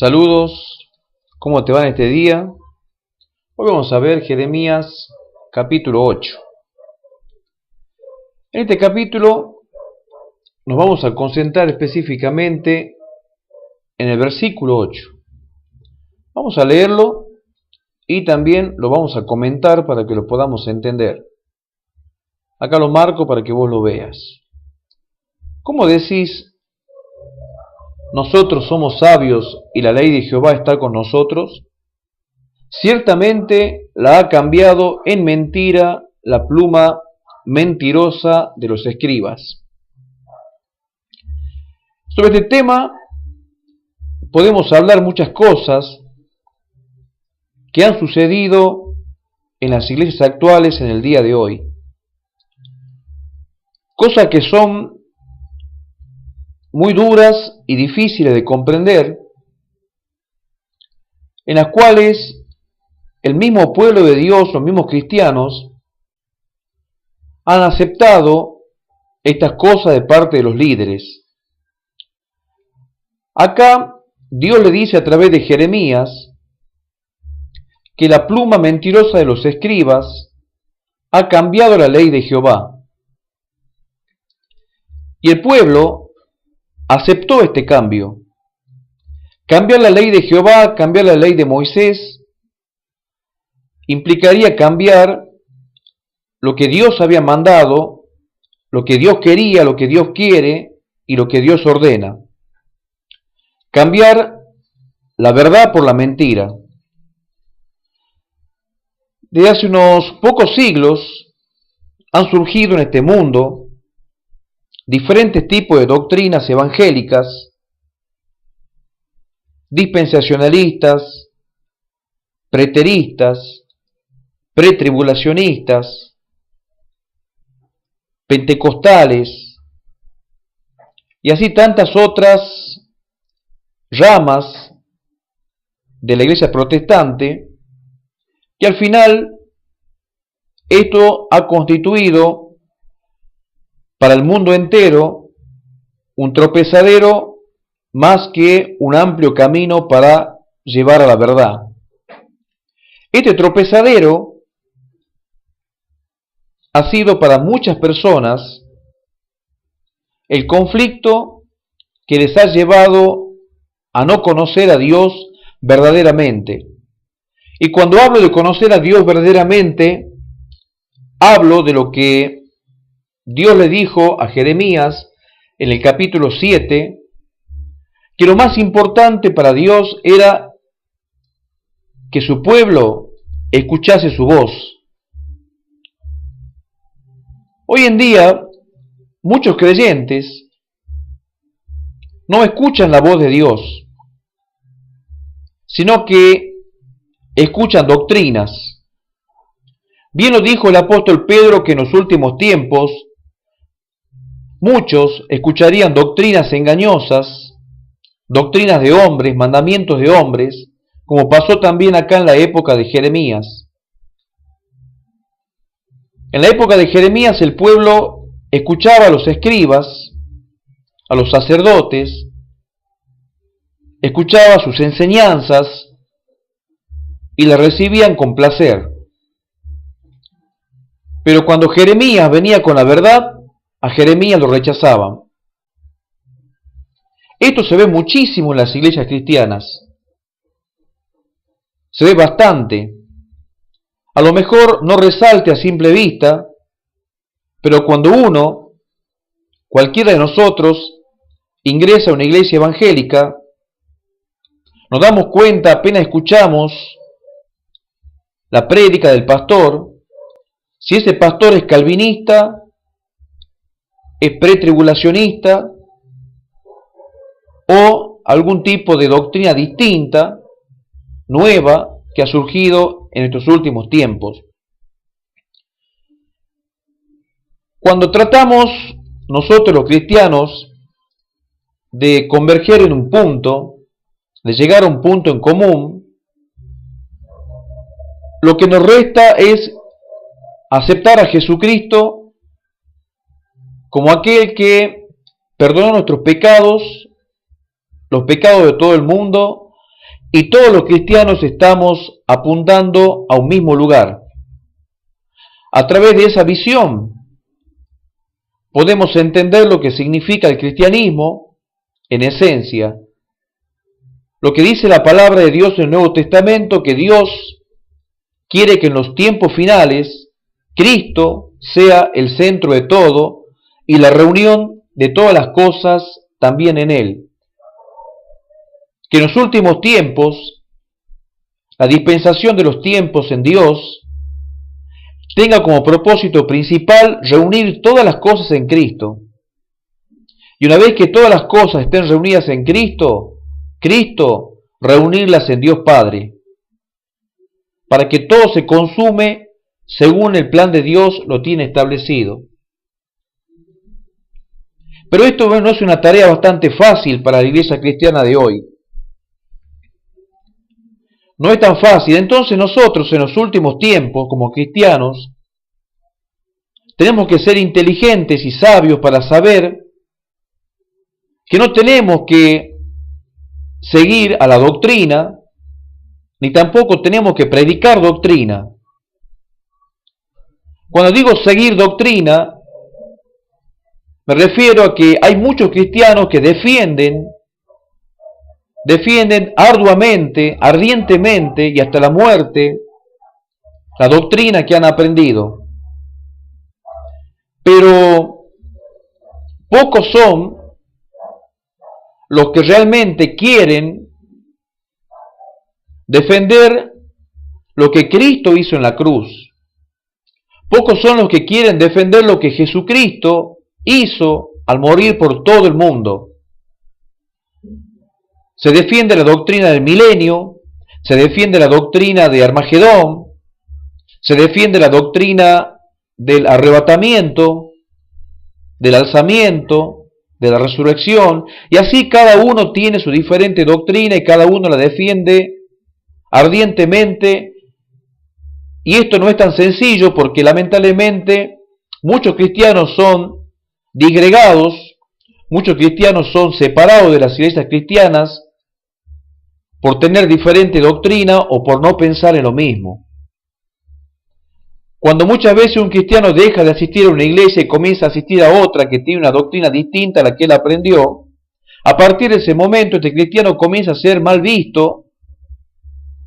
Saludos, ¿cómo te va en este día? Hoy vamos a ver Jeremías capítulo 8. En este capítulo nos vamos a concentrar específicamente en el versículo 8. Vamos a leerlo y también lo vamos a comentar para que lo podamos entender. Acá lo marco para que vos lo veas. ¿Cómo decís? Nosotros somos sabios y la ley de Jehová está con nosotros. Ciertamente la ha cambiado en mentira la pluma mentirosa de los escribas. Sobre este tema podemos hablar muchas cosas que han sucedido en las iglesias actuales en el día de hoy. Cosas que son muy duras y difíciles de comprender, en las cuales el mismo pueblo de Dios, los mismos cristianos, han aceptado estas cosas de parte de los líderes. Acá Dios le dice a través de Jeremías que la pluma mentirosa de los escribas ha cambiado la ley de Jehová. Y el pueblo aceptó este cambio. Cambiar la ley de Jehová, cambiar la ley de Moisés, implicaría cambiar lo que Dios había mandado, lo que Dios quería, lo que Dios quiere y lo que Dios ordena. Cambiar la verdad por la mentira. Desde hace unos pocos siglos han surgido en este mundo diferentes tipos de doctrinas evangélicas, dispensacionalistas, preteristas, pretribulacionistas, pentecostales y así tantas otras ramas de la iglesia protestante, que al final esto ha constituido para el mundo entero un tropezadero más que un amplio camino para llevar a la verdad. Este tropezadero ha sido para muchas personas el conflicto que les ha llevado a no conocer a Dios verdaderamente. Y cuando hablo de conocer a Dios verdaderamente, hablo de lo que Dios le dijo a Jeremías en el capítulo 7, que lo más importante para Dios era que su pueblo escuchase su voz. Hoy en día, muchos creyentes no escuchan la voz de Dios, sino que escuchan doctrinas. Bien lo dijo el apóstol Pedro que en los últimos tiempos muchos escucharían doctrinas engañosas, doctrinas de hombres, mandamientos de hombres, como pasó también acá en la época de Jeremías. En la época de Jeremías el pueblo escuchaba a los escribas, a los sacerdotes, escuchaba sus enseñanzas y las recibían con placer. Pero cuando Jeremías venía con la verdad, a Jeremías lo rechazaban. Esto se ve muchísimo en las iglesias cristianas. Se ve bastante. A lo mejor no resalte a simple vista, pero cuando uno, cualquiera de nosotros, ingresa a una iglesia evangélica, nos damos cuenta apenas escuchamos la prédica del pastor, si ese pastor es calvinista, es pretribulacionista o algún tipo de doctrina distinta, nueva, que ha surgido en estos últimos tiempos. Cuando tratamos nosotros los cristianos de converger en un punto, de llegar a un punto en común, lo que nos resta es aceptar a Jesucristo como aquel que perdonó nuestros pecados, los pecados de todo el mundo, y todos los cristianos estamos apuntando a un mismo lugar. A través de esa visión podemos entender lo que significa el cristianismo en esencia. Lo que dice la palabra de Dios en el Nuevo Testamento, que Dios quiere que en los tiempos finales Cristo sea el centro de todo y la reunión de todas las cosas también en Él. Que en los últimos tiempos, la dispensación de los tiempos en Dios tenga como propósito principal reunir todas las cosas en Cristo. Y una vez que todas las cosas estén reunidas en Cristo, reunirlas en Dios Padre, para que todo se consume según el plan de Dios lo tiene establecido. Pero esto no es una tarea bastante fácil para la iglesia cristiana de hoy. No es tan fácil. Entonces nosotros en los últimos tiempos, como cristianos, tenemos que ser inteligentes y sabios para saber que no tenemos que seguir a la doctrina, ni tampoco tenemos que predicar doctrina. Cuando digo seguir doctrina, me refiero a que hay muchos cristianos que defienden arduamente, ardientemente y hasta la muerte la doctrina que han aprendido. Pero pocos son los que realmente quieren defender lo que Cristo hizo en la cruz. Pocos son los que quieren defender lo que Jesucristo hizo al morir por todo el mundo. Se defiende la doctrina del milenio, se defiende la doctrina de Armagedón, se defiende la doctrina del arrebatamiento, del alzamiento, de la resurrección, y así cada uno tiene su diferente doctrina y cada uno la defiende ardientemente. Y esto no es tan sencillo porque lamentablemente muchos cristianos son disgregados, muchos cristianos son separados de las iglesias cristianas por tener diferente doctrina o por no pensar en lo mismo. Cuando muchas veces un cristiano deja de asistir a una iglesia y comienza a asistir a otra que tiene una doctrina distinta a la que él aprendió, a partir de ese momento este cristiano comienza a ser mal visto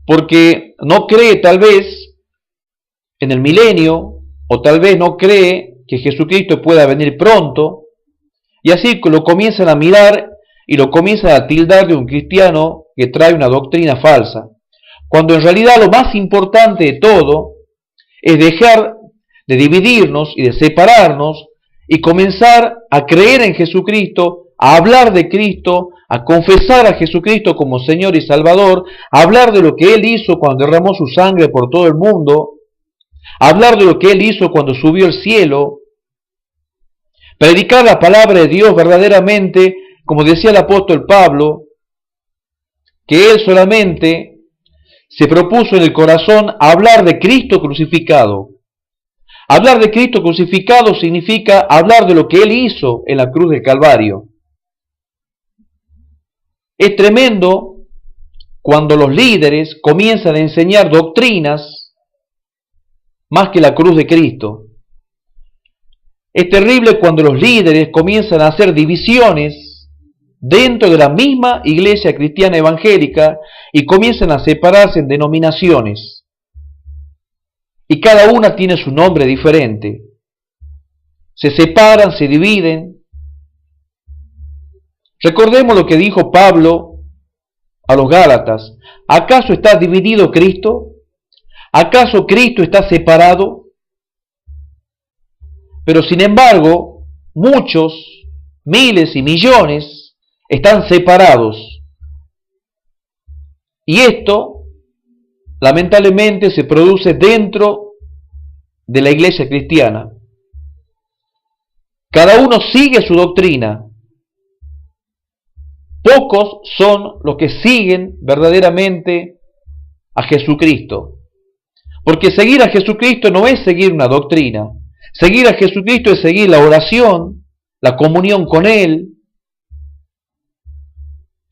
porque no cree tal vez en el milenio o tal vez no cree que Jesucristo pueda venir pronto, y así lo comienzan a mirar y lo comienzan a tildar de un cristiano que trae una doctrina falsa, cuando en realidad lo más importante de todo es dejar de dividirnos y de separarnos y comenzar a creer en Jesucristo, a hablar de Cristo, a confesar a Jesucristo como Señor y Salvador, a hablar de lo que Él hizo cuando derramó su sangre por todo el mundo, a hablar de lo que Él hizo cuando subió al cielo, predicar la palabra de Dios verdaderamente, como decía el apóstol Pablo, que él solamente se propuso en el corazón hablar de Cristo crucificado. Hablar de Cristo crucificado significa hablar de lo que Él hizo en la cruz del Calvario. Es tremendo cuando los líderes comienzan a enseñar doctrinas más que la cruz de Cristo. Es terrible cuando los líderes comienzan a hacer divisiones dentro de la misma iglesia cristiana evangélica y comienzan a separarse en denominaciones. Y cada una tiene su nombre diferente. Se separan, se dividen. Recordemos lo que dijo Pablo a los Gálatas. ¿Acaso está dividido Cristo? ¿Acaso Cristo está separado? Pero sin embargo, muchos, miles y millones están separados. Y esto, lamentablemente, se produce dentro de la iglesia cristiana. Cada uno sigue su doctrina. Pocos son los que siguen verdaderamente a Jesucristo. Porque seguir a Jesucristo no es seguir una doctrina. Seguir a Jesucristo es seguir la oración, la comunión con Él,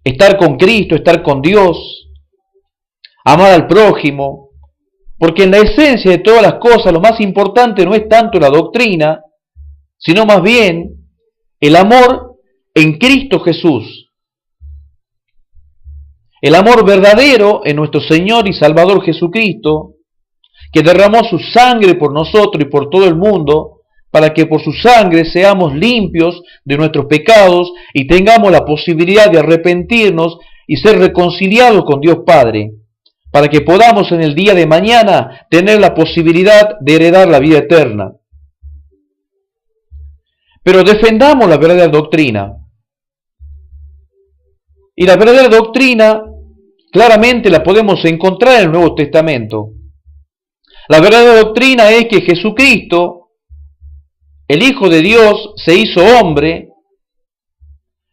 estar con Cristo, estar con Dios. amar al prójimo, porque en la esencia de todas las cosas lo más importante no es tanto la doctrina, sino más bien el amor en Cristo Jesús. El amor verdadero en nuestro Señor y Salvador Jesucristo, que derramó su sangre por nosotros y por todo el mundo, para que por su sangre seamos limpios de nuestros pecados y tengamos la posibilidad de arrepentirnos y ser reconciliados con Dios Padre, para que podamos en el día de mañana tener la posibilidad de heredar la vida eterna. Pero defendamos la verdadera doctrina. Y la verdadera doctrina claramente la podemos encontrar en el Nuevo Testamento. La verdadera doctrina es que Jesucristo, el Hijo de Dios, se hizo hombre,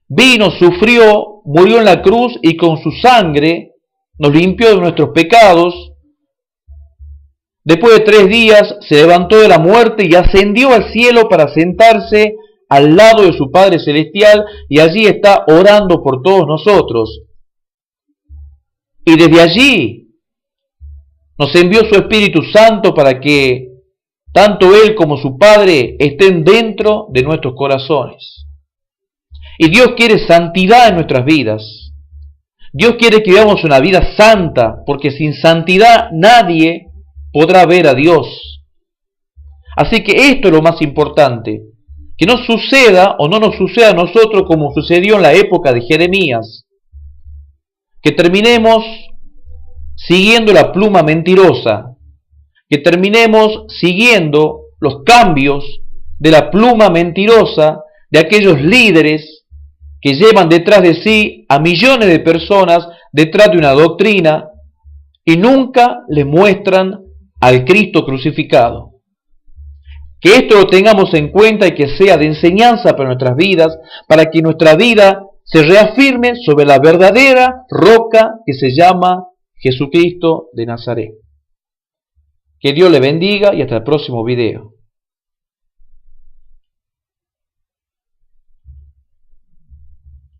vino, sufrió, murió en la cruz y con su sangre nos limpió de nuestros pecados. Después de 3 días se levantó de la muerte y ascendió al cielo para sentarse al lado de su Padre Celestial, y allí está orando por todos nosotros. Y desde allí nos envió su Espíritu Santo para que tanto Él como su Padre estén dentro de nuestros corazones. Y Dios quiere santidad en nuestras vidas. Dios quiere que vivamos una vida santa, porque sin santidad nadie podrá ver a Dios. Así que esto es lo más importante, que no suceda o no nos suceda a nosotros como sucedió en la época de Jeremías, que terminemos siguiendo la pluma mentirosa, que terminemos siguiendo los cambios de la pluma mentirosa de aquellos líderes que llevan detrás de sí a millones de personas detrás de una doctrina y nunca le muestran al Cristo crucificado. Que esto lo tengamos en cuenta y que sea de enseñanza para nuestras vidas, para que nuestra vida se reafirme sobre la verdadera roca que se llama Jesucristo de Nazaret. Que Dios le bendiga y hasta el próximo video.